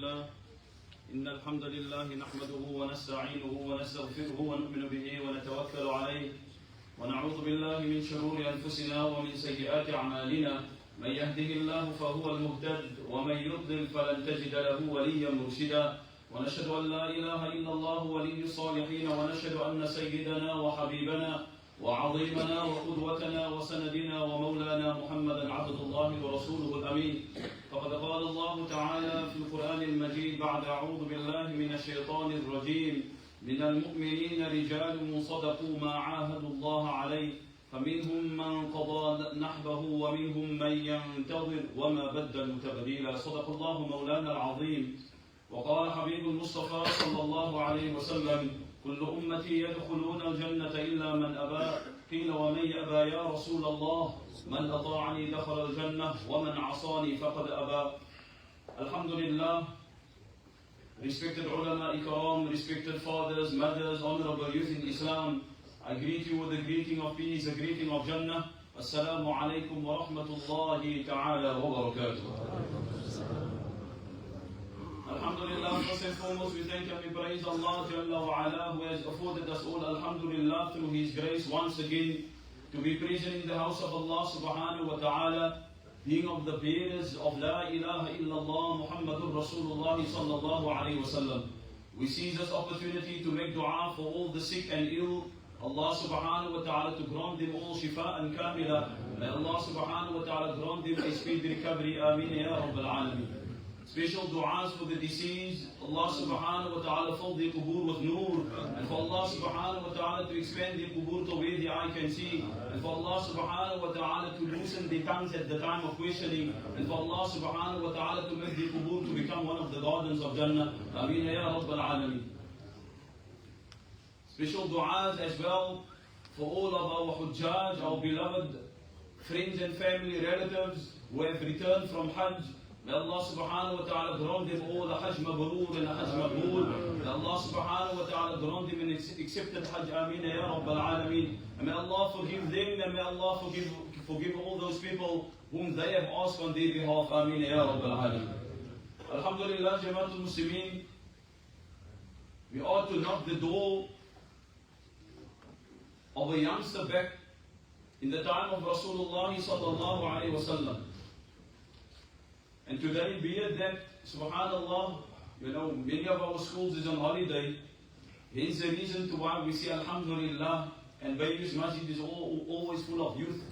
لله إن الحمد لله نحمده ونستعينه ونستغفره ونؤمن به ونتوكل عليه ونعوذ بالله من شرور أنفسنا ومن سيئات أعمالنا من يهده الله فهو المهتد ومن يضلل فلن تجد له وليا مرشدا ونشهد أن لا إله إلا الله ولي الصالحين ونشهد أن سيدنا وحبيبنا وعظيمنا وقدوتنا وسندنا ومولانا محمدا عبد الله ورسوله الأمين فقد قال الله تعالى في القرآن المجيد بعد أعوذ بالله من الشيطان الرجيم من المؤمنين رجال صدقوا ما عاهدوا الله عليه فمنهم من قضى نحبه ومنهم من ينتظر وما بدلوا تبديلا صدق الله مولانا العظيم وقال حبيب المصطفى صلى الله عليه وسلم كل أمتي يدخلون الجنة إلا من أبى قيل ومن يأبى يا رسول الله من أطاعني دخل الجنة ومن عصاني فقد أبى. Alhamdulillah, respected ulama ikram, respected fathers, mothers, honorable youth in Islam, I greet you with the greeting of peace, the greeting of Jannah. Assalamu alaikum wa rahmatullahi ta'ala wa barakatuh. Alhamdulillah, first and foremost we thank and we praise Allah Jalla wa Ala who has afforded us all Alhamdulillah through His grace once again to be present in the house of Allah subhanahu wa ta'ala, being of the bearers of La ilaha illallah Muhammadur Rasulullah sallallahu alayhi wa sallam. We seize this opportunity to make dua for all the sick and ill. Allah subhanahu wa ta'ala to grant them all shifa and kamila. May Allah subhanahu wa ta'ala grant them a speedy recovery. Ameen ya Rabbil Alameen. Special du'as for the deceased. Allah subhanahu wa ta'ala fill their qubur with noor. And for Allah subhanahu wa ta'ala to expand their qubur to where the eye can see. And for Allah subhanahu wa ta'ala to loosen their tongues at the time of questioning. And for Allah subhanahu wa ta'ala to make their qubur to become one of the gardens of Jannah. Ameen ya Rabbil Alameen. Special du'as as well for all of our hujjaj, our beloved friends and family relatives who have returned from Hajj. May Allah subhanahu wa ta'ala grant them all the Hajj Mabrur and the Hajj Maqbool. May Allah subhanahu wa ta'ala grant them an accepted Hajj. Ameen ya Rabbil Alameen. And may Allah forgive them and may Allah forgive all those people whom they have asked on their behalf. Ameen ya Rabbil Alameen. Alhamdulillah, Jamaatul Muslimin, we ought to knock the door of a youngster back in the time of Rasulullah sallallahu alayhi wa sallam. And today, be it that, subhanallah, many of our schools is on holiday. Hence the reason to why we see alhamdulillah, and Baby's Masjid is always full of youth.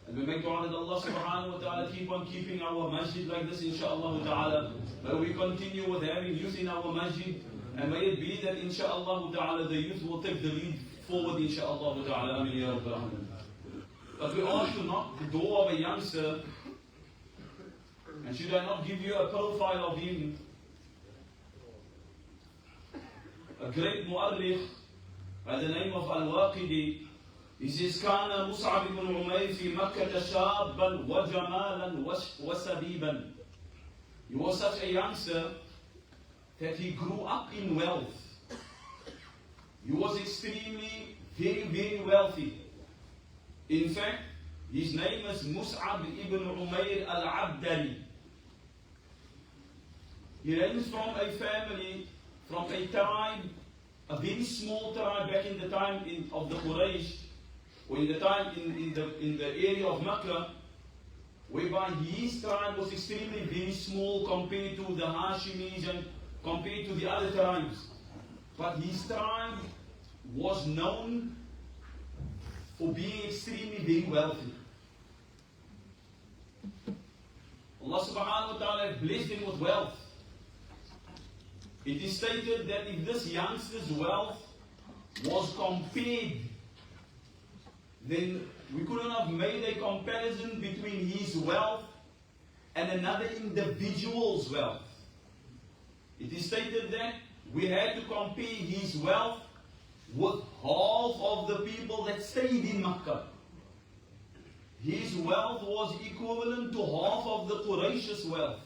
And we make dua that Allah subhanahu wa ta'ala keep on keeping our masjid like this, insha'Allah ta'ala. May we continue with having youth in our masjid. And may it be that, insha'Allah ta'ala, the youth will take the lead forward, insha'Allah ta'ala. Ameen ya Rabbil Alameen. But we ought to knock the door of a youngster. And should I not give you a profile of him? A great mu'arrikh by the name of Al-Waqidi. He says, كان مصعب بن عمير في مكة شابا وجمالا وسبيبا. He was such a youngster that he grew up in wealth. He was extremely, very, very wealthy. In fact, his name is Mus'ab ibn Umayr al-Abdali. He reigns from a family, from a tribe, a very small tribe back in the time of the Quraysh, or in the time in the area of Mecca, whereby his tribe was extremely very small compared to the Hashimis and compared to the other tribes. But his tribe was known for being extremely very wealthy. Allah subhanahu wa ta'ala blessed him with wealth. It is stated that if this youngster's wealth was compared, then we couldn't have made a comparison between his wealth and another individual's wealth. It is stated that we had to compare his wealth with half of the people that stayed in Makkah. His wealth was equivalent to half of the Quraysh's wealth.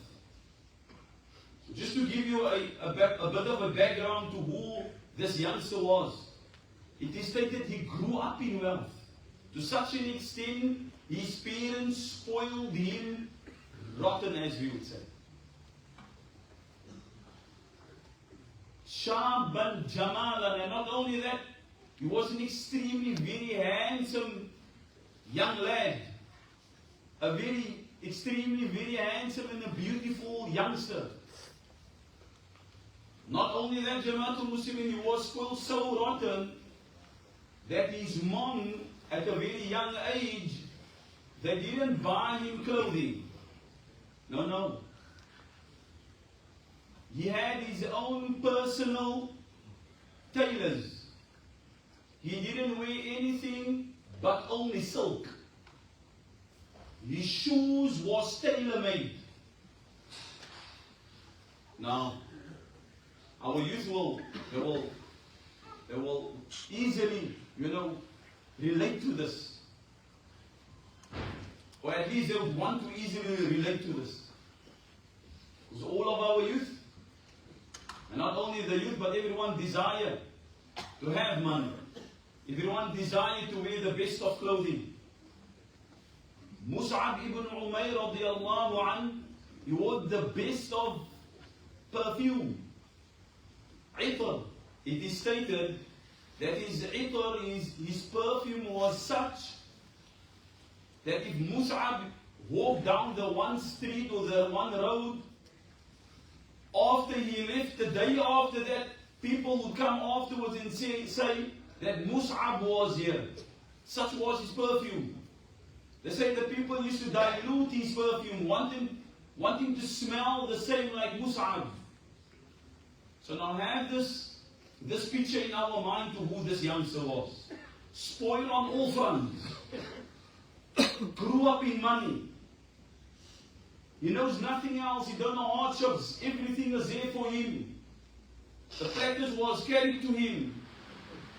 So just to give you a bit of a background to who this youngster was, it is stated he grew up in wealth. To such an extent, his parents spoiled him rotten, as we would say. shaban jamalan. And not only that, he was an extremely very handsome young lad. A very, extremely very handsome and a beautiful youngster. Not only that, Jamaatul Muslimin, he was still so rotten that his mom, at a very young age, they didn't buy him clothing. No. He had his own personal tailors. He didn't wear anything but only silk. His shoes was tailor-made. Now, our youth they will easily, relate to this. Or at least they would want to easily relate to this. Because all of our youth, and not only the youth, but everyone desire to have money. Everyone desire to wear the best of clothing. Mus'ab ibn Umayr radiallahu anh, he wore the best of perfume. Itar. It is stated that his itar, his perfume was such that if Mus'ab walked down the one street or the one road, after he left, the day after that, people would come afterwards and say that Mus'ab was here. Such was his perfume. They say that people used to dilute his perfume, wanting to smell the same like Mus'ab. So now have this picture in our mind to who this youngster was. Spoiled on all fronts. Grew up in money. He knows nothing else. He don't know hardships. Everything is there for him. The practice was carried to him.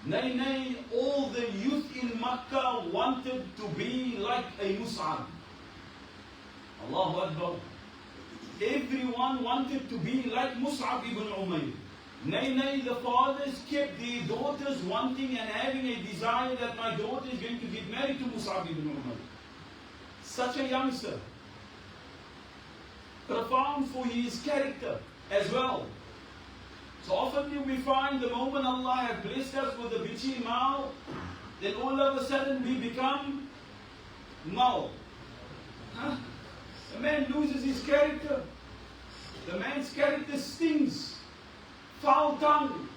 Nay, all the youth in Makkah wanted to be like a Mus'ab. Allahu Akbar. Everyone wanted to be like Mus'ab ibn Umayr. Nay, the fathers kept their daughters wanting and having a desire that my daughter is going to get married to Mus'ab ibn Umayr. Such a youngster. Profound for his character as well. So often we find the moment Allah has blessed us with a bitchy mouth, then all of a sudden we become mal. The man loses his character. The man's character stinks. Foul tongue.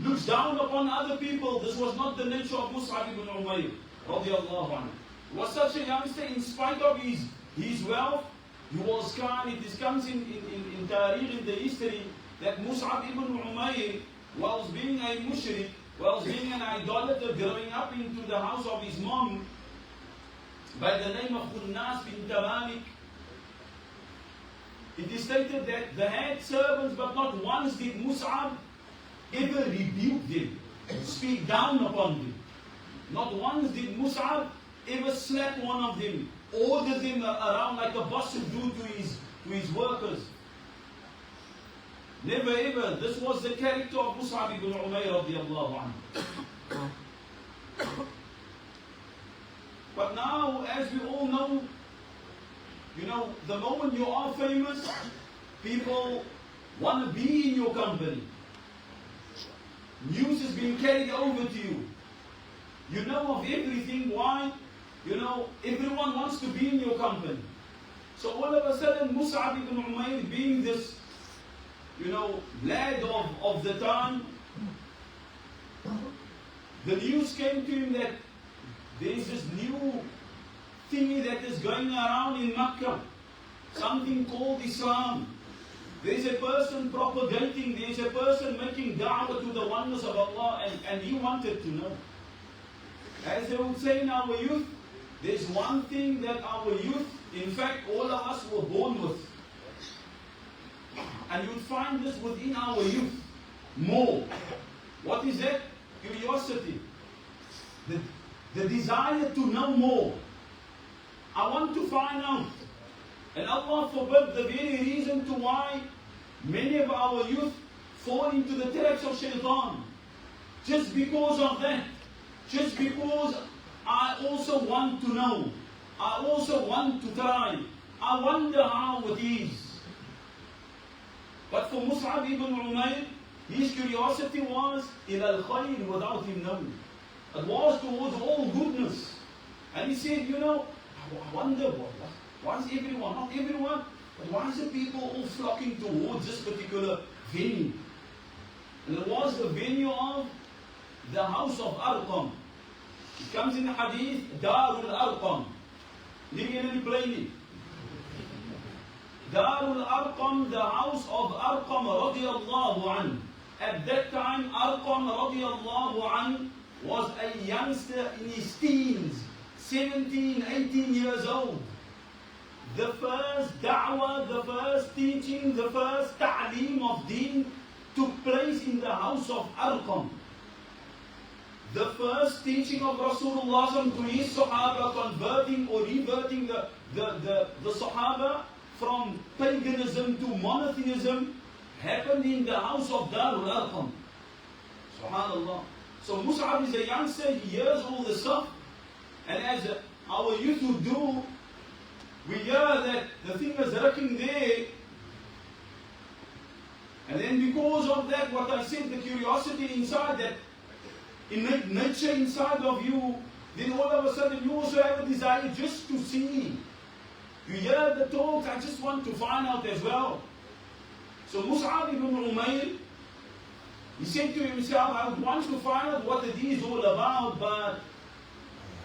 Looks down upon other people. This was not the nature of Mus'ab ibn Umayr radiallahu anhu. He was such a youngster in spite of his wealth. He was kind. It comes in Tariq, in the history, that Mus'ab ibn Umayr, whilst being a mushrik, whilst being an idolater, growing up into the house of his mom, by the name of Khunnas bin Malik, it is stated that they had servants, but not once did Mus'ab ever rebuke them, speak down upon them. Not once did Mus'ab ever slap one of them, order them around like a boss would do to his workers. Never ever. This was the character of Mus'ab ibn Umayr radiallahu anhu. But now, as we all know, the moment you are famous, people want to be in your company. News is being carried over to you. You know of everything. Why? Everyone wants to be in your company. So all of a sudden, Mus'ab ibn Umayr, being this, lad of the time, the news came to him that there is this new thingy that is going around in Makkah, something called Islam. There is a person propagating, there is a person making da'wah to the oneness of Allah, and he wanted to know. As they would say in our youth, there's one thing that our youth, in fact all of us were born with. And you would find this within our youth more. What is that? Curiosity. The desire to know more. I want to find out. And Allah forbid, the very reason to why many of our youth fall into the traps of shaitan. Just because of that. Just because I also want to know. I also want to try. I wonder how it is. But for Mus'ab ibn Umayr, his curiosity was ila al-khayr without him knowing. It was towards all goodness. And he said, I wonder why is everyone, not everyone, but why is the people all flocking towards this particular venue? And it was the venue of the house of Arqam. It comes in the hadith, Darul Arqam. Let me plain it. Darul Arqam, the house of Arqam radiallahu anhu. At that time, Arqam radiallahu anhu was a youngster in his teens, 17, 18 years old. The first da'wah, the first teaching, the first ta'aleem of deen took place in the house of Arqam. The first teaching of Rasulullah to his Sahaba, converting or reverting the Sahaba from paganism to monotheism, happened in the house of Darul Arqam. Subhanallah. So Mus'ab is a youngster, he hears all this stuff, and as our youth would do, we hear that the thing is wrecking there, and then because of that, what I said, the curiosity inside, that innate nature inside of you, then all of a sudden you also have a desire just to see. You hear the talks, I just want to find out as well. So Mus'ab ibn Umayr, he said to himself, I would want to find out what it is all about, but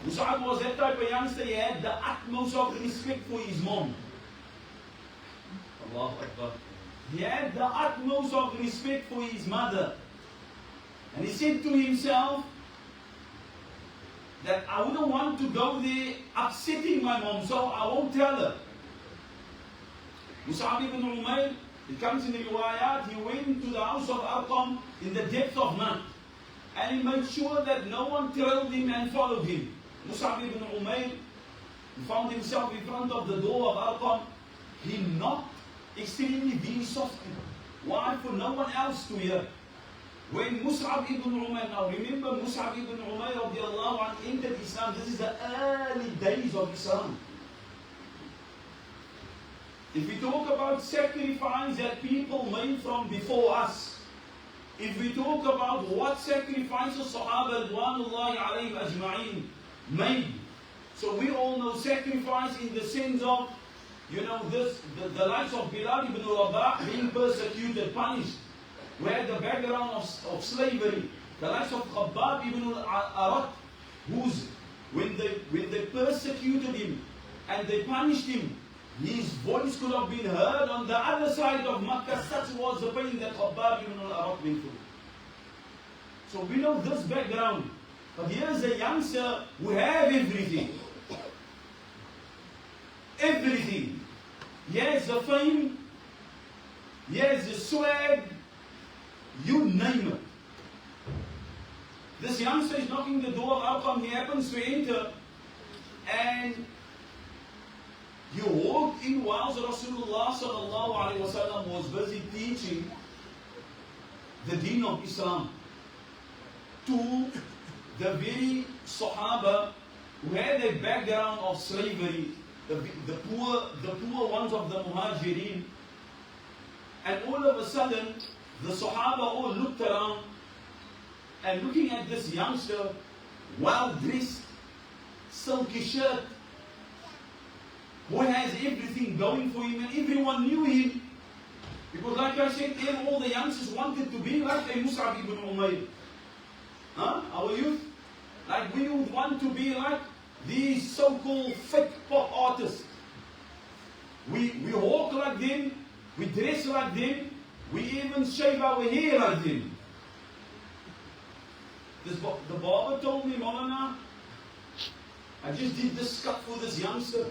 Mus'ab was that type of youngster, he had the utmost of respect for his mom. Allahu Akbar. He had the utmost of respect for his mother. And he said to himself that I wouldn't want to go there upsetting my mom, so I won't tell her. Mus'ab ibn Umayr, it comes in the riwayat, he went to the house of Arqam in the depth of night. And he made sure that no one trailed him and followed him. Mus'ab ibn Umayr, he found himself in front of the door of Arqam. He knocked extremely very softly. Why? For no one else to hear. When Mus'ab ibn Umayr, now remember Mus'ab ibn Umayr radiallahu anhu entered Islam, this is the early days of Islam. If we talk about sacrifice that people made from before us, if we talk about what sacrifices Sahaba Ridwanullahi alayhim ajma'in made, so we all know sacrifice in the sense of, the likes of Bilal ibn Rabah being persecuted, punished. We had the background of slavery. The likes of Khabbab ibn al-Arat, when they persecuted him and they punished him, his voice could have been heard on the other side of Makkah. Such was the pain that Khabbab ibn al-Arat went through. So we know this background. But here's a youngster who have everything. Everything. He has the fame, he has the swag, you name it. This youngster is knocking the door of Arqam, he happens to enter, and he walked in whilst Rasulullah sallallahu alaihi wasallam was busy teaching the deen of Islam to the very Sahaba who had a background of slavery, the poor ones of the Muhajirin. And all of a sudden, the Sahaba all looked around and looking at this youngster, well dressed, silky shirt, who has everything going for him, and everyone knew him. Because like I said, all the youngsters wanted to be like a Mus'ab ibn Umayr. Our youth, like we would want to be like these so-called fake pop artists. We walk like them, we dress like them, we even shave our hair like them. The barber told me, Maulana, I just did this cut for this youngster.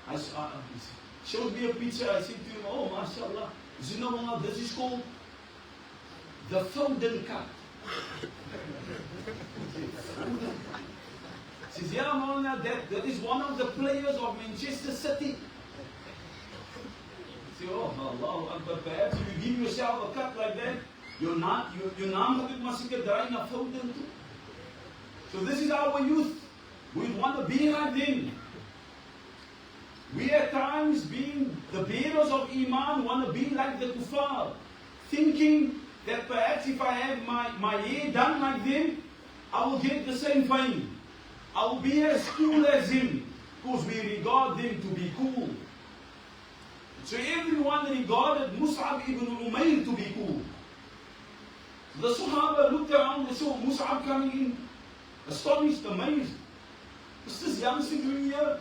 He showed me a picture. I said to him, oh, mashallah. He said, no, Maulana, this is called the Foden cut. He says, yeah, Maulana, that is one of the players of Manchester City. I say, oh, Allah Akbar, perhaps if you give yourself a cut like that, your naam moet maar seker draai na Foden toe. So this is our youth. We want to be like them. We at times, being the bearers of Iman, want to be like the kuffar, thinking that perhaps if I have my hair done like them, I will get the same fame. I will be as cool as him, because we regard them to be cool. So everyone regarded Mus'ab ibn Umayr to be cool. The Sahaba looked around, they saw Mus'ab coming in, astonished, amazed. What's this youngster doing here?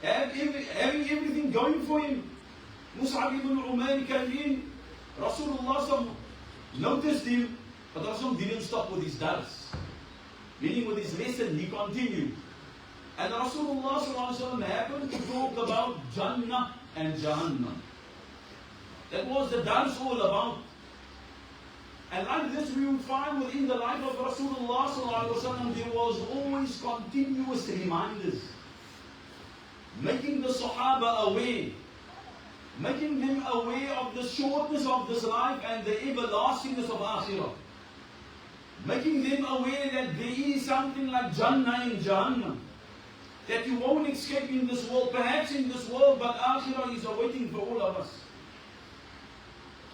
Having everything going for him. Mus'ab ibn Umayr came in, Rasulullah noticed him, but Rasul didn't stop with his dars. Meaning with his lesson, he continued. And Rasulullah happened to talk about Jannah and Jahannam. That was the dance all about. And like this we would find within the life of Rasulullah there was always continuous reminders. Making the Sahaba aware. Making them aware of the shortness of this life and the everlastingness of Akhirah. Making them aware that there is something like Jannah and Jahannam. That you won't escape in this world, perhaps in this world, but Akhirah is awaiting for all of us.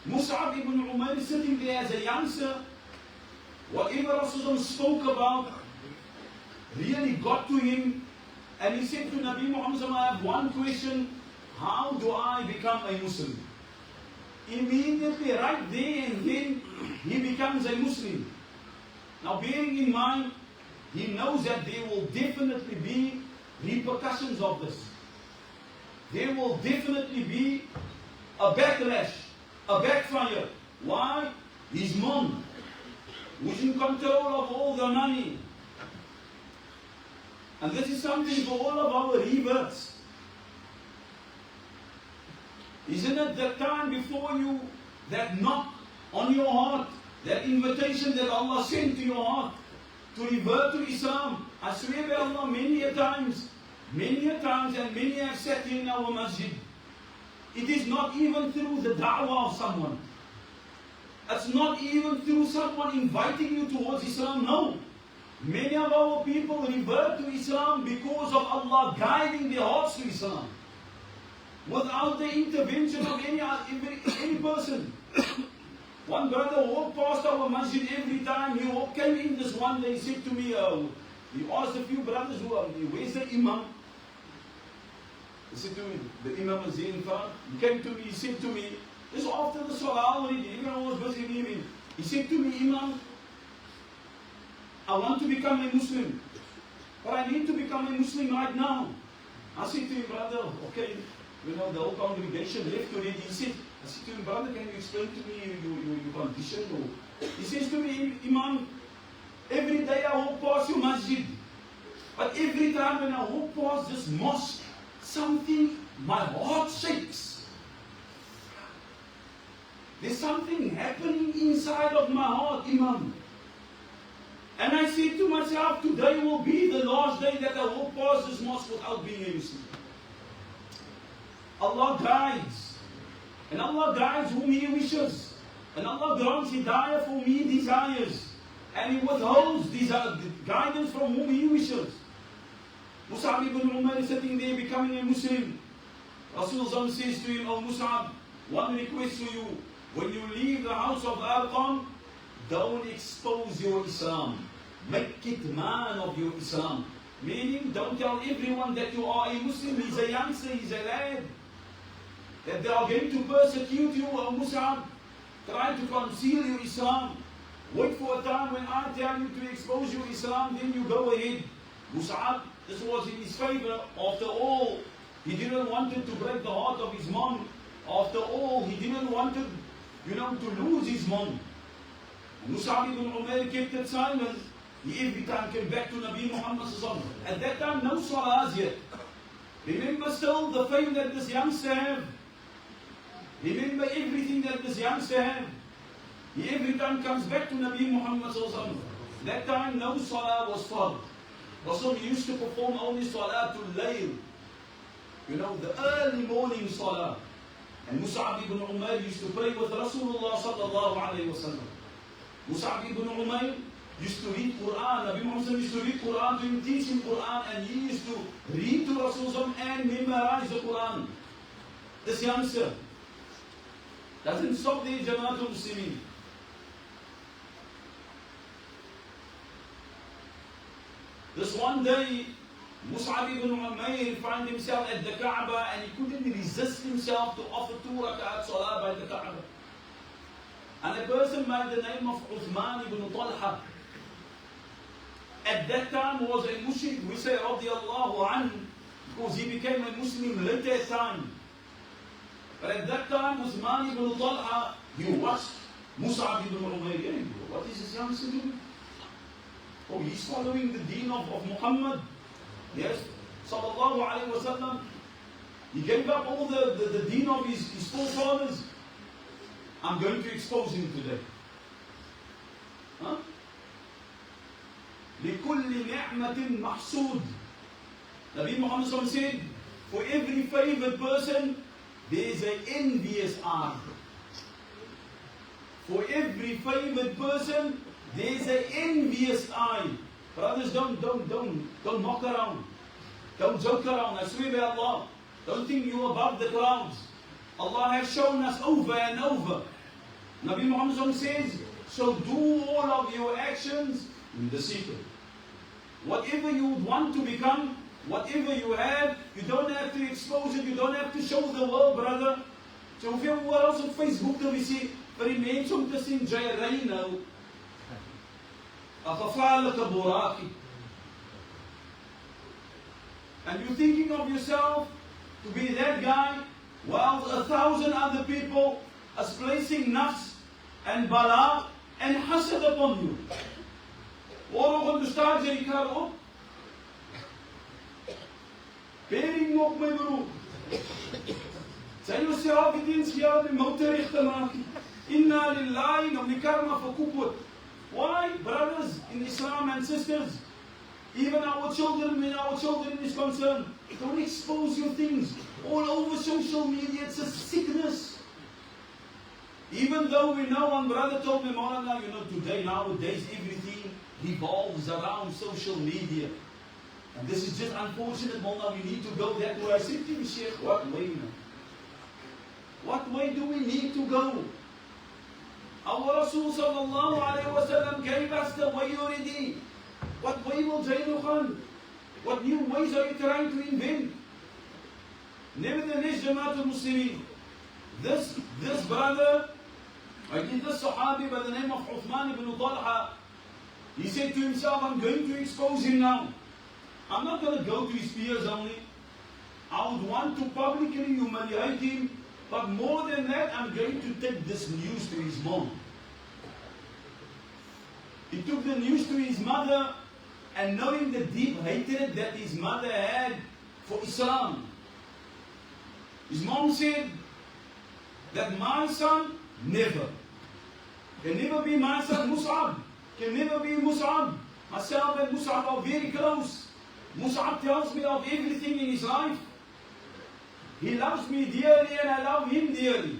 Mus'ab ibn Umayr sitting there as a youngster, whatever Rasulullah spoke about really got to him, and he said to Nabi Muhammad, I have one question, how do I become a Muslim? Immediately, right there and then, he becomes a Muslim. Now bearing in mind, he knows that there will definitely be repercussions of this. There will definitely be a backlash, a backfire. Why? His mom, who's in control of all the money. And this is something for all of our reverts. Isn't it the time before you, that knock on your heart, that invitation that Allah sent to your heart to revert to Islam? I swear by Allah, many a times, and many have sat in our masjid. It is not even through the da'wah of someone. It's not even through someone inviting you towards Islam, no. Many of our people revert to Islam because of Allah guiding their hearts to Islam. Without the intervention of any person. One brother walked past our masjid every time. He came in this one day, he said to me, he asked a few brothers, where's the imam? He said to me, the imam is in front. He came to me, he said to me, this is after the salah already, even I was busy leaving. He said to me, Imam, I want to become a Muslim, but I need to become a Muslim right now. I said to him, brother, okay, the whole congregation left already. I said to him, brother, can you explain to me your condition? He says to me, Imam, every day I walk past your masjid, but every time when I walk past this mosque, something, my heart shakes. There's something happening inside of my heart, Imam. And I say to myself, today will be the last day that I walk past this mosque without being a Muslim. Allah guides. And Allah guides whom He wishes. And Allah grants hidayah for whom He desires. And He withholds guidance from whom He wishes. Mus'ab ibn Umayr is sitting there becoming a Muslim. Rasulullah says to him, Oh Mus'ab, one request for you. When you leave the house of Arqam, don't expose your Islam. Make kitman of your Islam. Meaning, don't tell everyone that you are a Muslim. He's a youngster, he's a lad. That they are going to persecute you, O Mus'ab. Try to conceal your Islam. Wait for a time when I tell you to expose your Islam, then you go ahead. Mus'ab, this was in his favor. After all, he didn't want to break the heart of his mom. After all, he didn't want to lose his mom. Mus'ab ibn Umayr kept it silent. He every time came back to Nabi Muhammad sallallahu alaihi wasallam. At that time, no salahs yet. Remember still the fame that this youngster had. Remember everything that this youngster had. He every time comes back to Nabi Muhammad sallallahu alaihi wasallam. That time, no salah was fard. Rasul used to perform only salatul layl. The early morning salah. And Mus'ab ibn Umayr used to pray with Rasulullah sallallahu alayhi wa sallam. Mus'ab ibn Umayr, used to read Quran. Nabi Muhammad used to read Quran to him, teach him Quran, and he used to read to Rasulullah and memorize the Quran. This youngster doesn't stop there, Jamaatul Muslimin. This one day, Mus'ab ibn Umayr found himself at the Kaaba and he couldn't resist himself to offer 2 rak'at salah by the Kaaba. And a person by the name of Uthman ibn Talha, at that time was a mushrik, we say radiyallahu anhu, because he became a Muslim later at time. But at that time, Uthman ibn Talha, he watched Mus'ab ibn Umayr. What is this youngster doing? Oh, he's following the deen of Muhammad. Yes, sallallahu alayhi wa sallam. He gave up all the deen of his forefathers. I'm going to expose him today. Huh? لِكُلِّ نِعْمَةٍ مَحْسُودٍ. Nabi Muhammad said, for every favored person, there is an envious eye. For every favored person, there is an envious eye. Brothers, don't mock around. Don't joke around. I swear by Allah. Don't think you're above the clouds. Allah has shown us over and over. Nabi Muhammad says, so do all of your actions in the secret. Whatever you want to become, whatever you have, you don't have to expose it, you don't have to show the world, brother. So hoeveel oral op Facebook te sê vir die mense om te sien jy ry nou 'n gevaarlike borakie. And you're thinking of yourself to be that guy, while 1,000 other people are placing nafs and bala and hasad upon you. Oorlog ontstaan jy die kar op. Bering op my broer. Sy jouself die diens gehad die motor recht te maak. Inna lillahi, om die kar maar verkoop word. Why, brothers in Islam and sisters, even our children, when our children is concerned, don't expose your things all over social media. It's a sickness. Even though we know, one brother told me, Maulana, you know, today, nowadays, everything revolves around social media. And this is just unfortunate, Maulana, we need to go that way. I said to him, Sheikh, what way now? What way do we need to go? Our Rasul sallallahu alayhi wa sallam gave us the way already. What way will Jainu Khan? What new ways are you trying to invent? Nevertheless, Jamaatul Muslimin, this brother, this Sahabi by the name of Uthman ibn Talha, he said to himself, I'm going to expose him now. I'm not going to go to his peers only. I would want to publicly humiliate him, but more than that, I'm going to take this news to his mom. He took the news to his mother, and knowing the deep hatred that his mother had for Islam, his mom said that my son can never be my son Mus'ab, can never be Mus'ab. Myself and Mus'ab are very close. Mus'ab tells me of everything in his life. He loves me dearly and I love him dearly.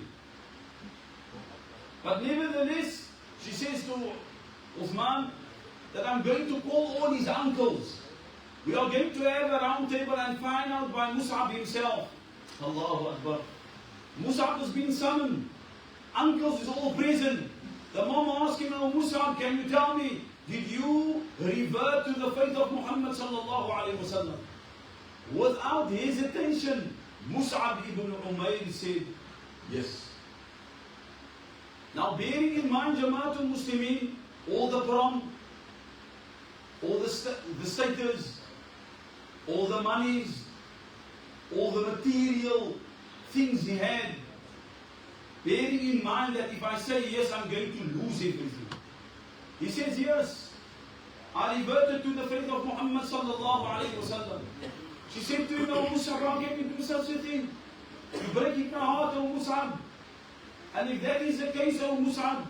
But nevertheless, she says to Uthman that I'm going to call all his uncles. We are going to have a round table and find out by Mus'ab himself. Allahu Akbar. Mus'ab has been summoned. Uncles is all present. The mom asked him, oh Mus'ab, can you tell me, did you revert to the faith of Muhammad sallallahu alayhi wa sallam? Without hesitation, Mus'ab ibn Umayr said, yes. Now bearing in mind, Jamaatul Muslimin, all the prom, all the status, all the monies, all the material things he had, bearing in mind that if I say yes, I'm going to lose everything. He says, yes, I reverted to the faith of Muhammad sallallahu alayhi wa sallam. She said to him, oh Mus'ab, how can you do such a thing? You're breaking my heart, oh Mus'ab. And if that is the case, oh Mus'ab,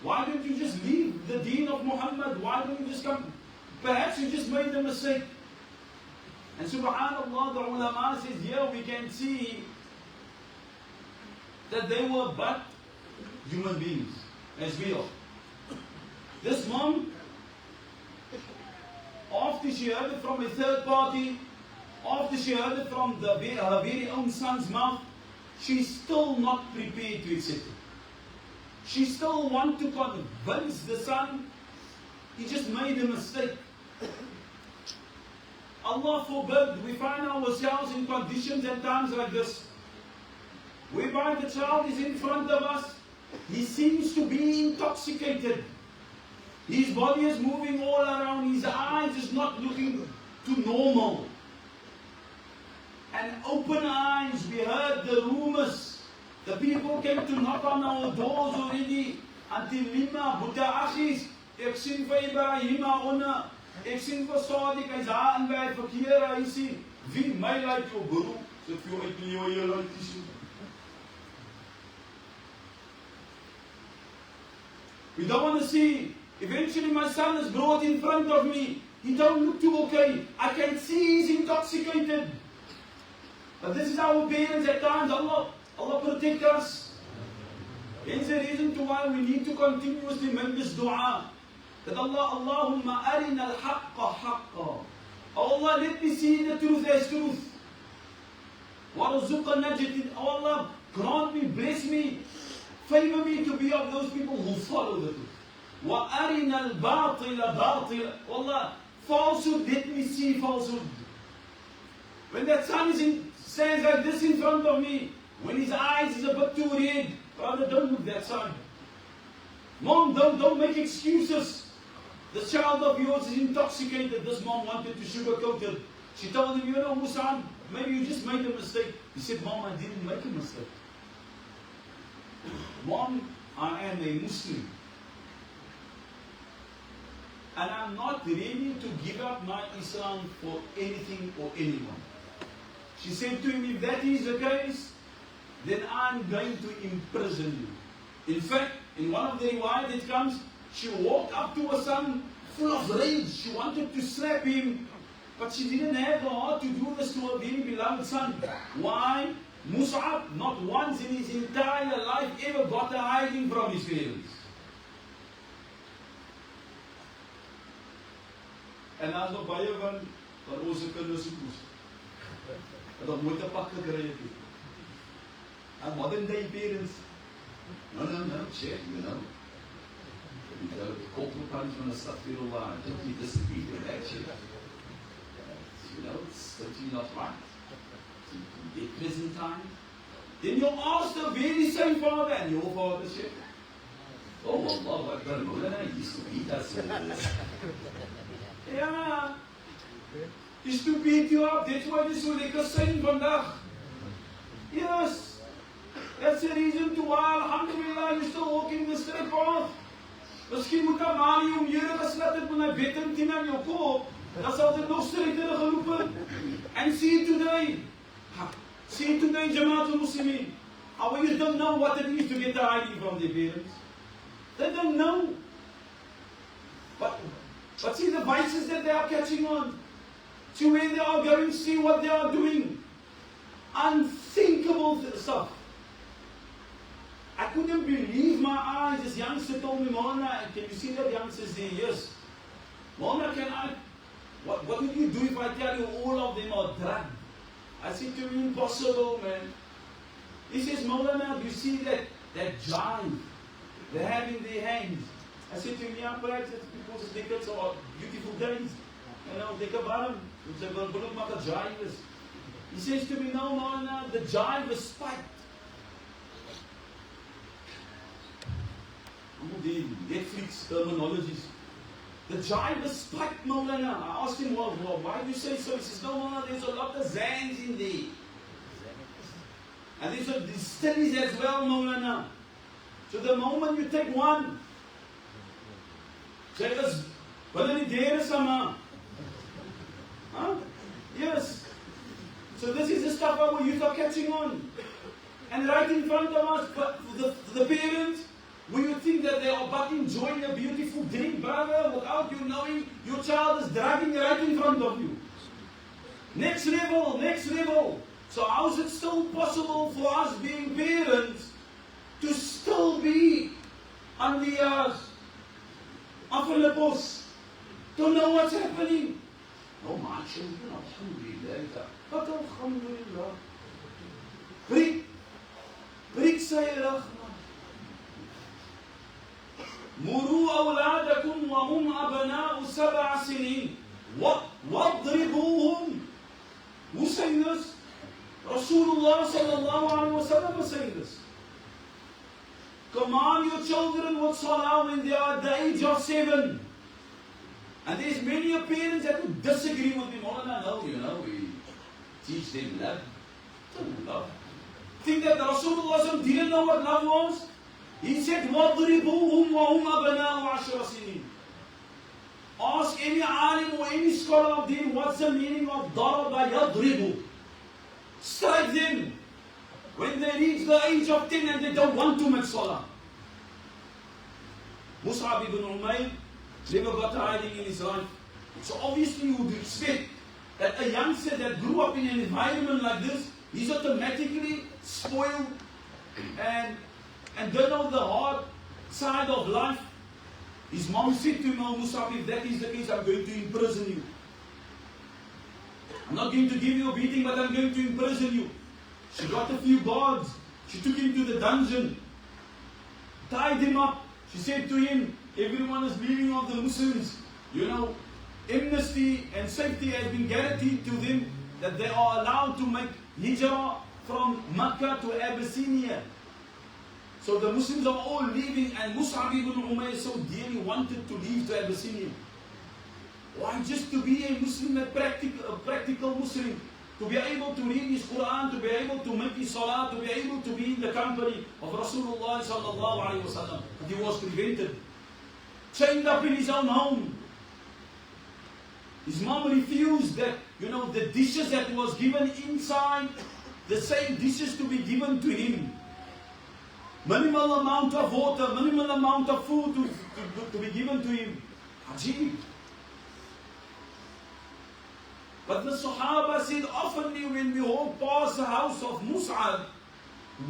why don't you just leave the deen of Muhammad? Why don't you just come? Perhaps you just made a mistake. And subhanallah, the ulama says, here we can see that they were but human beings, as we are. This mom after she heard it from a third party, after she heard it from her very own son's mouth, she's still not prepared to accept it. She still wants to convince the son he just made a mistake. Allah forbid, we find ourselves in conditions and times like this, whereby the child is in front of us, he seems to be intoxicated. His body is moving all around, his eyes is not looking to normal. And open eyes, we heard the rumors. The people came to knock on our doors already. Until Lima, Buddha Ashis, ek sien vir Ibrahim onder, ek sien vir Sadiq, hy's daar in by verkeer, hy sien, wie my like jou guru, so vir jou uit nie jou like die sien. We don't want to see, eventually my son is brought in front of me, he don't look too okay, I can see he's intoxicated. But this is our parents at times, Allah protect us. Hence the reason to why we need to continuously make this dua. That Allahumma arina al-haqqa haqqa. Allah, let me see the truth as truth. Warzuqna najid. Allah, grant me, bless me, favor me to be of those people who follow the truth. Wa arina al-batila batila. Allah, falsehood, let me see falsehood. When that son stands like this in front of me, when his eyes is a bit too red, brother, don't look that side. Mom, don't make excuses. The child of yours is intoxicated. This mom wanted to sugarcoat it. She told him, you know, Musa, maybe you just made a mistake. He said, Mom, I didn't make a mistake. Mom, I am a Muslim. And I'm not ready to give up my Islam for anything or anyone. She said to him, if that is the case, then I'm going to imprison you. In fact, in one of the riwayat it comes, she walked up to her son full of rage. She wanted to slap him, but she didn't have the heart to do this to her very beloved son. Why? Mus'ab, not once in his entire life, ever got a hiding from his parents. En as nog baie van ons kinders se koes. Dat moet 'n pak gekry het. And modern day parents, no, check, you know. Corporal punishment, astaghfirullah, I totally disagree with that shit. You know, it's totally not right. You get prison time. Then you ask the very same father, and your father said, oh, Allah Akbar, Maulana used to beat us with this. Yeah. Used to beat you up. That's why this so lekker sein vandag. Yes. That's the reason to why, alhamdulillah, you're still walking the straight path. Miskien moet daar maar nie om Here geslat het met my bed en 10 aan jou kop. Dan sal dit nog straighter geloop het. And see today. See today, Jamaat al-Muslimin. Our youth don't know what it is to get the ID from their parents. They don't know. But see the vices that they are catching on. See where they are going, see what they are doing. Unthinkable stuff. I couldn't believe my eyes. This youngster told me, Mona, can you see that youngster there? Yes. Mona, what would you do if I tell you all of them are drugged? I said to him, impossible, man. He says, Mona, do you see that jive they have in their hands? I said to him, yeah, perhaps it's because it's decades of beautiful days. You know, they come out of the jive. He says to me, no, Mona, the jive is spiked. The Netflix terminologies. The jive is spiked, Maulana. I asked him, well, why do you say so? He says, no, Maulana, there's a lot of zans in there. And there's a distilleries as well, Maulana. So the moment you take one, say us, huh? Yes. So this is the stuff our youth are catching on. And right in front of us, the parents, when you think that they are but enjoying a beautiful drink, brother, without you knowing, your child is dragging right in front of you. Next level, next level. So how is it still possible for us being parents to still be on the Affelepos, Don't know what's happening. Oh, my children, alhamdulillah. But alhamdulillah. Breek say rahmah. Muru awladakum wa hum abna'u 7 sinin. Wadribuhum. Who's saying this? Rasulullah sallallahu alayhi wa sallam is saying this. Command your children with salah when they are at the age of 7. And there's many parents that would disagree with me. No, we teach them love. Love. Think that Rasulullah didn't know what love was? He said, وَضْرِبُوهُمْ وَهُمْ أَبْنَاءُ 10 سِنِينَ. Ask any alim or any scholar of deen, what's the meaning of daraba yadribu? Strike them when they reach the age of 10 and they don't want to make salah. Mus'ab ibn Umayr never got a hiding in his life. So obviously you would expect that a youngster that grew up in an environment like this, he's automatically spoiled and don't know the hard side of life. His mom said to him, "Oh Mus'ab, if that is the case, I'm going to imprison you. I'm not going to give you a beating, but I'm going to imprison you." She got a few guards. She took him to the dungeon, tied him up. She said to him, "Everyone is leaving of the Muslims. Amnesty and safety has been guaranteed to them that they are allowed to make hijrah from Makkah to Abyssinia." So the Muslims are all leaving, and Mus'ab ibn Umayr so dearly wanted to leave to Abyssinia. Why? Just to be a Muslim, a practical Muslim. To be able to read his Quran, to be able to make his salah, to be able to be in the company of Rasulullah sallallahu alayhi wa sallam. But he was prevented. Chained up in his own home. His mom refused that, the dishes that was given inside, the same dishes to be given to him. Minimal amount of water, minimal amount of food to be given to him. Ajib. But the Sahaba said, oftenly when we walk past the house of Mus'ab,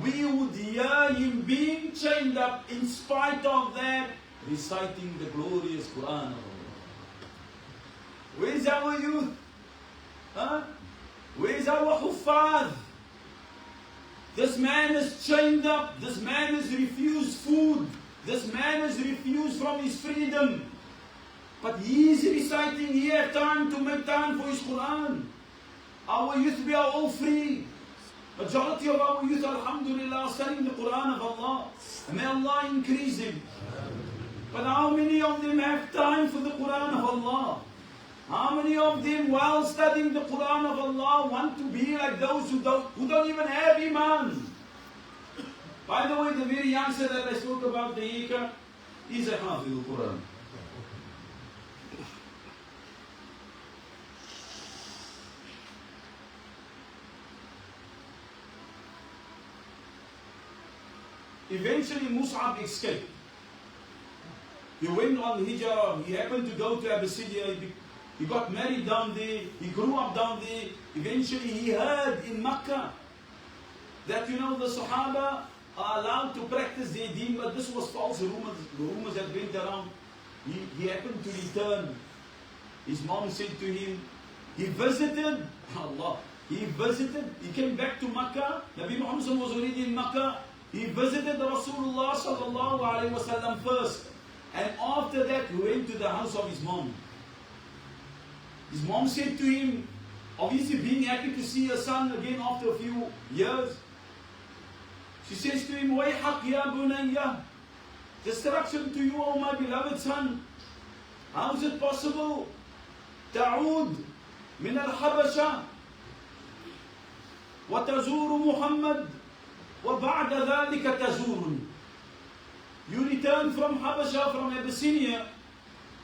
we would hear him being chained up in spite of that, reciting the glorious Quran of Allah. Where's our youth? Where's our Huffaz? This man is chained up. This man is refused food. This man is refused from his freedom. But he is reciting here time to make time for his Quran. Our youth, we are all free. Majority of our youth, alhamdulillah, are studying the Quran of Allah. May Allah increase them. But how many of them have time for the Quran of Allah? How many of them, while studying the Quran of Allah, want to be like those who don't even have Iman? By the way, the very youngster that I spoke about, the Ika, is a Hafiz al-Quran. Eventually, Mus'ab escaped. He went on hijrah. He happened to go to Abyssinia. He got married down there. He grew up down there. Eventually, he heard in Makkah that, the Sahaba are allowed to practice their deen, but this was false rumors that went around. He happened to return. His mom said to him, he visited, Allah, he came back to Makkah. Nabi Muhammad was already in Makkah. He visited the Rasulullah sallallahu alayhi wa sallam first. And after that, he went to the house of his mom. His mom said to him, obviously being happy to see her son again after a few years, she says to him, وَيْحَقْ يَا بُنَيَّ, destruction to you, O my beloved son. How is it possible? تَعُودْ مِنَ الْحَبَشَةِ وَتَزُورُ مُحَمَّدٍ وَبَعْدَ ذَلِكَ تَزُورُنِ. You returned from Habasha, from Abyssinia,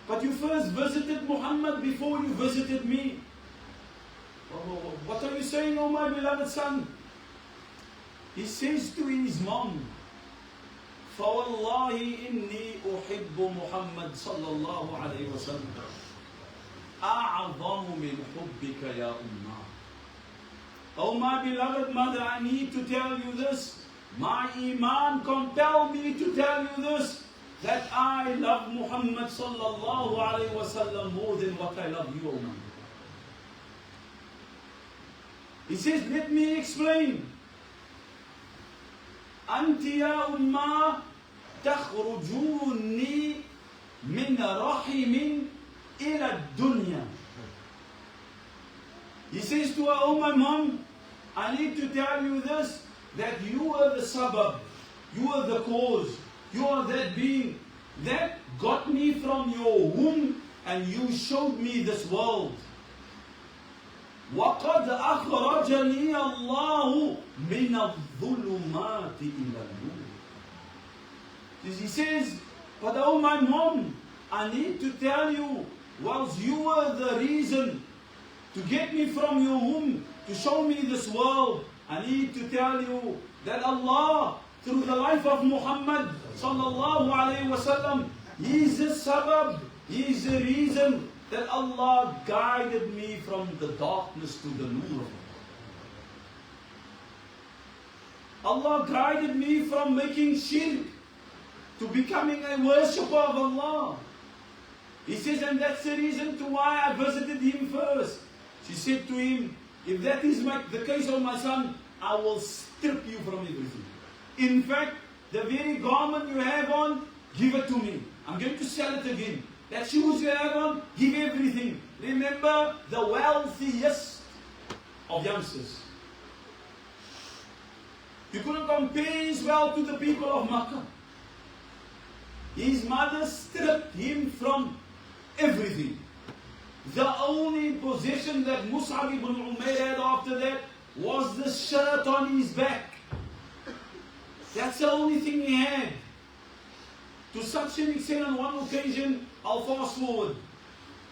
but you first visited Muhammad before you visited me. What are you saying, oh my beloved son? He says to his mom, فَوَاللَّهِ إِنِّي أُحِبُّ مُحَمَّدٍ صَلَّى اللَّهُ عَلَيْهِ وَسَلَّمَ أَعْظَمُ مِنْ حُبِّكَ يَا أُمَّةِ. Oh my beloved mother, I need to tell you this. My Iman compelled me to tell you this, that I love Muhammad sallallahu alayhi wa sallam more than what I love you, Umayr. He says, let me explain. أنت يا أمة تخرجوني من رحم إلى الدنيا. He says to her, oh my mom, I need to tell you this, that you are the sabab, you are the cause, you are that being that got me from your womb and you showed me this world. وَقَدْ أَخْرَجَنِي اللَّهُ مِنَ الظُّلُمَاتِ إِلَى النُّورِ. He says, but oh my mom, I need to tell you, whilst you were the reason to get me from your womb, to show me this world, I need to tell you that Allah, through the life of Muhammad sallallahu alayhi wa sallam, He is the sabab, He is the reason that Allah guided me from the darkness to the nur. Allah guided me from making shirk to becoming a worshipper of Allah. He says, and that's the reason to why I visited him first. She said to him, if that is the case of my son, I will strip you from everything. In fact, the very garment you have on, give it to me. I'm going to sell it again. That shoes you have on, give everything. Remember, the wealthiest of youngsters. You couldn't compare his wealth to the people of Makkah. His mother stripped him from everything. The only possession that Mus'ab ibn Umayr had after that was the shirt on his back. That's the only thing he had. To such an extent, on one occasion, I'll fast forward.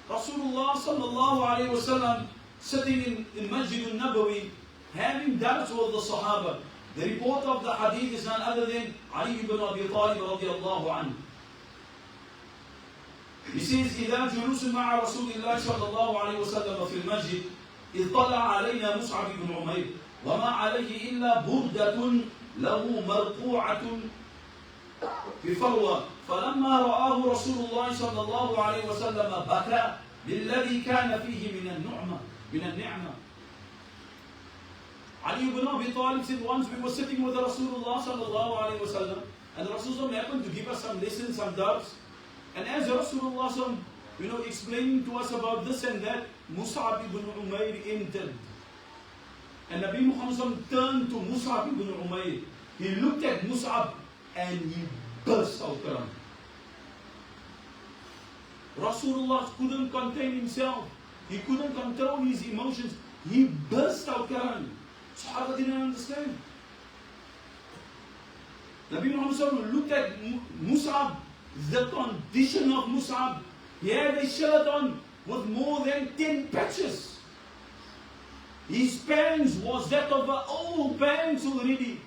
Rasulullah sallallahu alayhi wa sallam sitting in Masjid al-Nabawi, having dars with the Sahaba. The report of the hadith is none other than Ali ibn Abi Talib radiallahu anhu. He says, إذا جلوس مع رسول الله صلى الله عليه وسلم في المسجد إذ طلع علينا مصعب بن عمير وما عليه إلا بردة له مرقوعة في فروة فلما رآه رسول الله صلى الله عليه وسلم بكى بالذي كان فيه من النعمة. Ali ibn Abi Talib said, once we were sitting with Rasulullah sallallahu alayhi wa sallam, and Rasulullah happened to give us some lessons, some darbs. And as Rasulullah explaining to us about this and that, Mus'ab ibn Umayr entered. And Nabi Muhammad turned to Mus'ab ibn Umayr. He looked at Mus'ab and he burst out crying. Rasulullah couldn't contain himself. He couldn't control his emotions. He burst out crying. Sahaba didn't understand. Nabi Muhammad looked at Mus'ab. The condition of Mus'ab, he had a shirt on with more than 10 patches. His pants was that of an old pants already.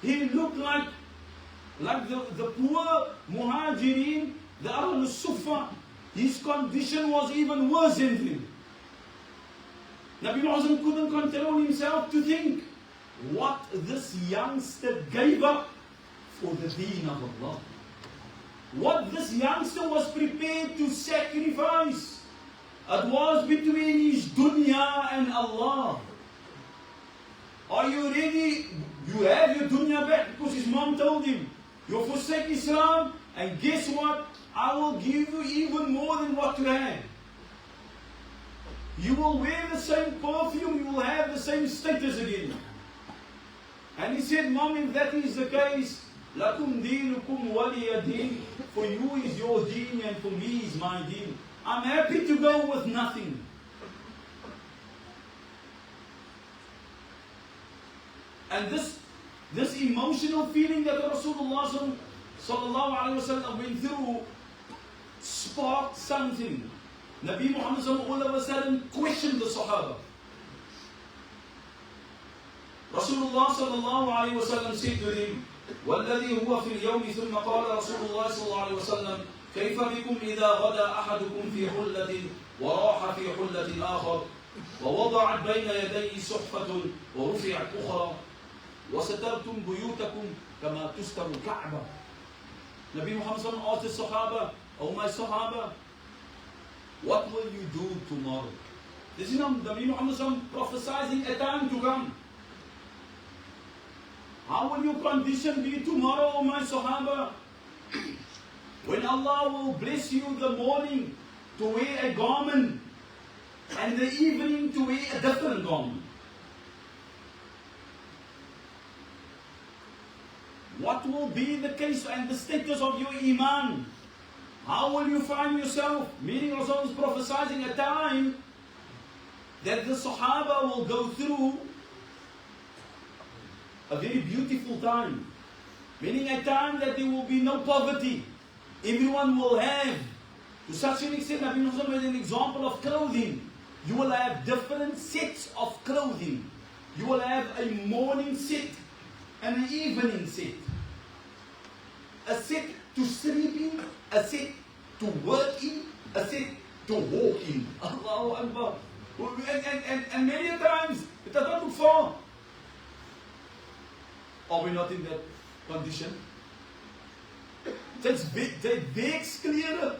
He looked like the poor Muhajirin, the Ahl Sufa. His condition was even worse than him. Nabi Muhammad couldn't control himself to think what this youngster gave up for the deen of Allah. What this youngster was prepared to sacrifice. It was between his dunya and Allah. Are you ready? You have your dunya back because his mom told him, you forsake Islam and guess what? I will give you even more than what you had. You will wear the same perfume, you will have the same status again. And he said, Mom, if that is the case, Lakum deenukum waliya deen. For you is your deen and for me is my deen. I'm happy to go with nothing. And this emotional feeling that Rasulullah sallallahu alaihi wasallam went through sparked something. Nabi Muhammad all of a sudden questioned the Sahaba. Rasulullah sallallahu alaihi wasallam said to him, والذي هو في اليوم ثم قال رسول الله صلى الله عليه وسلم كيف بكم إذا غدا أحدكم في حلة وراح في حلة آخر ووضعت بين يديه صحفة ورفعت أخرى وسترتم بيوتكم كما تستر الكعبة. Nabi Muhammad asked the Sahaba, "Oh my Sahaba, what will you do tomorrow?" This is Nabi Muhammad prophesying a time to come. How will your condition be tomorrow, oh my Sahaba? When Allah will bless you the morning to wear a garment and the evening to wear a different garment. What will be the case and the status of your iman? How will you find yourself? Meaning Rasul is prophesying a time that the Sahaba will go through a very beautiful time. Meaning a time that there will be no poverty. Everyone will have, to such an extent, Nabi Muhammad made an example of clothing. You will have different sets of clothing. You will have a morning set and an evening set. A set to sleep in, a set to work in, a set to walk in. Allahu Akbar. And many times, it does not look far. Are we not in that condition? That's weeks clearer.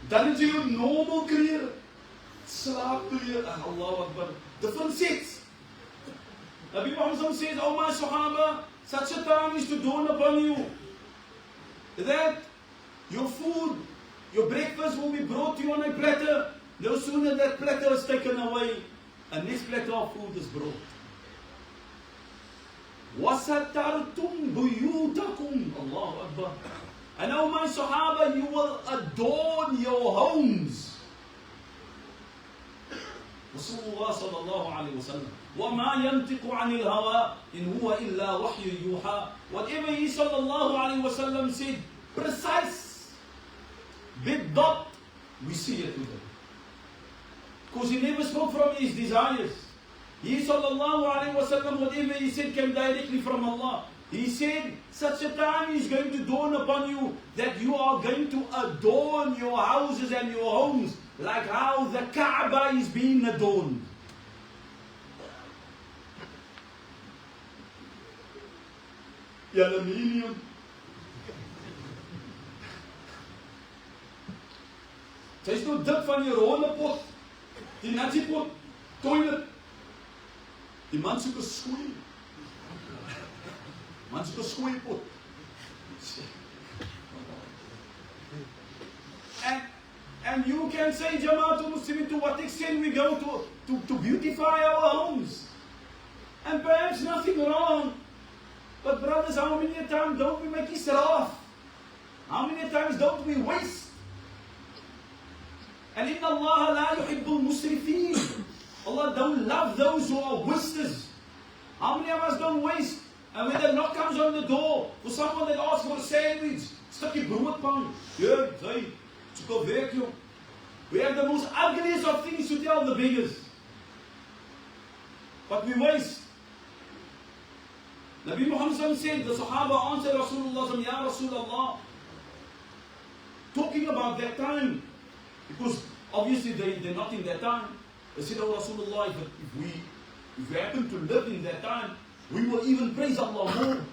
Dan is your normal clear. Slaap clear. Allahu Akbar. Different sets. Nabi Muhammad says, "Oh my Sahaba, such a time is to dawn upon you that your food, your breakfast will be brought to you on a platter. No sooner that platter is taken away, a next platter of food is brought. وَسَتَرْتُمْ بُيُوتَكُمْ." Allahu Akbar. And oh my Sahaba, you will adorn your homes. Rasulullah sallallahu alayhi wa sallam. وَمَا يَنْتِقُ عَنِ الْهَوَىٰ إِنْ هُوَ إِلَّا وَحْيٌ يُوحَىٰ. Whatever he sallallahu alayhi wa sallam said, precise, bid-dot, we see it today. Because he never spoke from his desires. He sallallahu alayhi wa sallam, whatever he said came directly from Allah. He said, such a time is going to dawn upon you that you are going to adorn your houses and your homes like how the Kaaba is being adorned. Aluminium. Sy is nou dik van die rollepot, die nasiepot, toilet. Die man soek 'n skoei. Man soek 'n skooipot. And you can say, Jamaatul Muslimin, to what extent we go to beautify our homes. And perhaps nothing wrong. But brothers, how many times don't we make israf? How many times don't we waste? And inna Allah la yuhibbul musrifeen. Allah don't love those who are wasters. How many of us don't waste? And when the knock comes on the door, for someone that asks for a sandwich, stukje broodpan, yeah, hey, soek 'n werk, joh. We have the most ugliest of things to tell the beggars. But we waste. Nabi Muhammad said, the Sahaba answered Rasulullah, Ya Rasulullah, talking about that time, because obviously they're not in that time. They said, oh Rasulullah, if we happen to live in that time, we will even praise Allah more.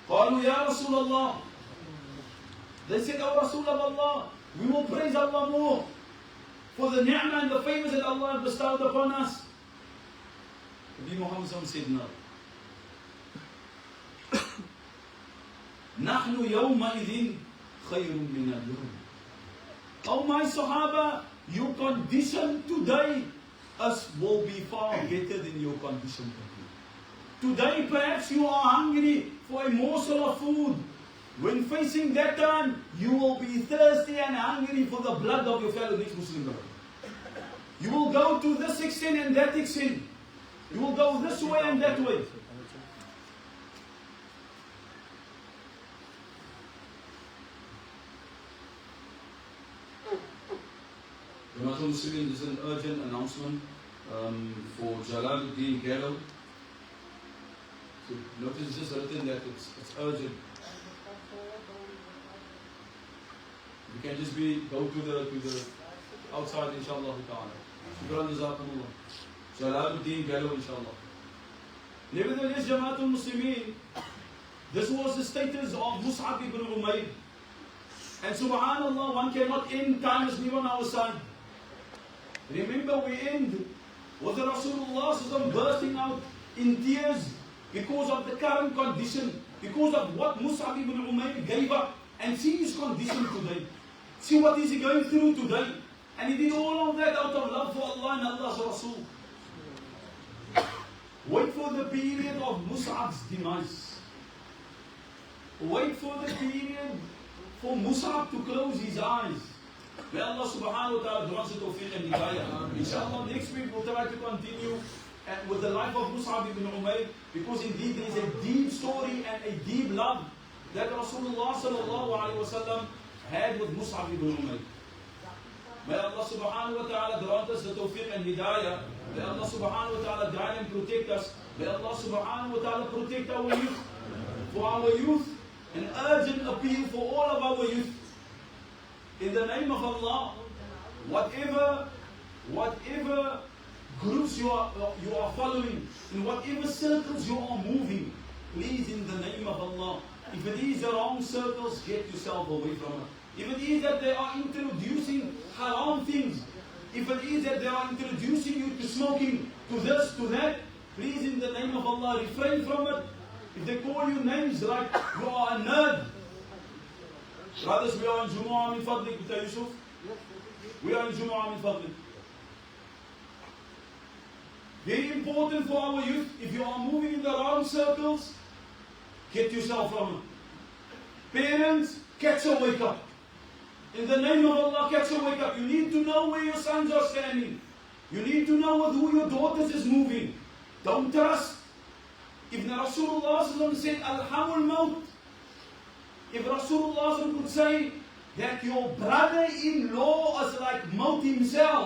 قالوا Ya Rasulullah. They said, oh Rasulullah, we will praise Allah more for the ni'mah and the favors that Allah has bestowed upon us. Nabi Muhammad said no. نحن يومئذ خير من اليوم. Oh my Sahaba, your condition today will be far better than your condition today. Today perhaps you are hungry for a morsel of food. When facing that time, you will be thirsty and hungry for the blood of your fellow Muslim brother. You will go to this extent and that extent. You will go this way and that way. Jamaatul Muslimin, this is an urgent announcement for Jalaluddin Gallo. So notice this written that it's urgent. You can just go to the outside, inshallah ta'ala. Shukran jazakumullah. Jalaluddin Gallo, inshallah. Nevertheless, Jamaatul Muslimin, this was the status of Mus'ab ibn Umayr. And subhanallah, one cannot end time as on our side. Remember, we end with the Rasulullah bursting out in tears because of the current condition, because of what Mus'ab ibn Umayr gave up. And see his condition today. See what is he going through today. And he did all of that out of love for Allah and Allah's Rasul. Wait for the period of Mus'ab's demise. Wait for the period for Mus'ab to close his eyes. May Allah subhanahu wa ta'ala grant us tawfiq and hidayah. Inshallah, next week we'll try to continue with the life of Mus'ab ibn Umayr, because indeed there is a deep story and a deep love that Rasulullah sallallahu alayhi wa sallam had with Mus'ab ibn Umayr. May Allah subhanahu wa ta'ala grant us the tawfiq and hidayah. May Allah subhanahu wa ta'ala guide and protect us. May Allah subhanahu wa ta'ala protect our youth. For our youth, an urgent appeal for all of our youth. In the name of Allah, whatever groups you are following, in whatever circles you are moving, please, in the name of Allah, if it is the wrong circles, get yourself away from it. If it is that they are introducing haram things, if it is that they are introducing you to smoking, to this, to that, please, in the name of Allah, refrain from it. If they call you names like you are a nerd, brothers, we are in Jumu'ah min Fadlik, Mr. Yusuf. We are in Jumu'ah min Fadlik. Very important for our youth, if you are moving in the wrong circles, get yourself from it. Parents, catch a wake up. In the name of Allah, catch a wake up. You need to know where your sons are standing. You need to know with who your daughters is moving. Don't trust. If Rasulullah said, Alhamul Maut, if Rasulullah could say that your brother-in-law is like Maut himself,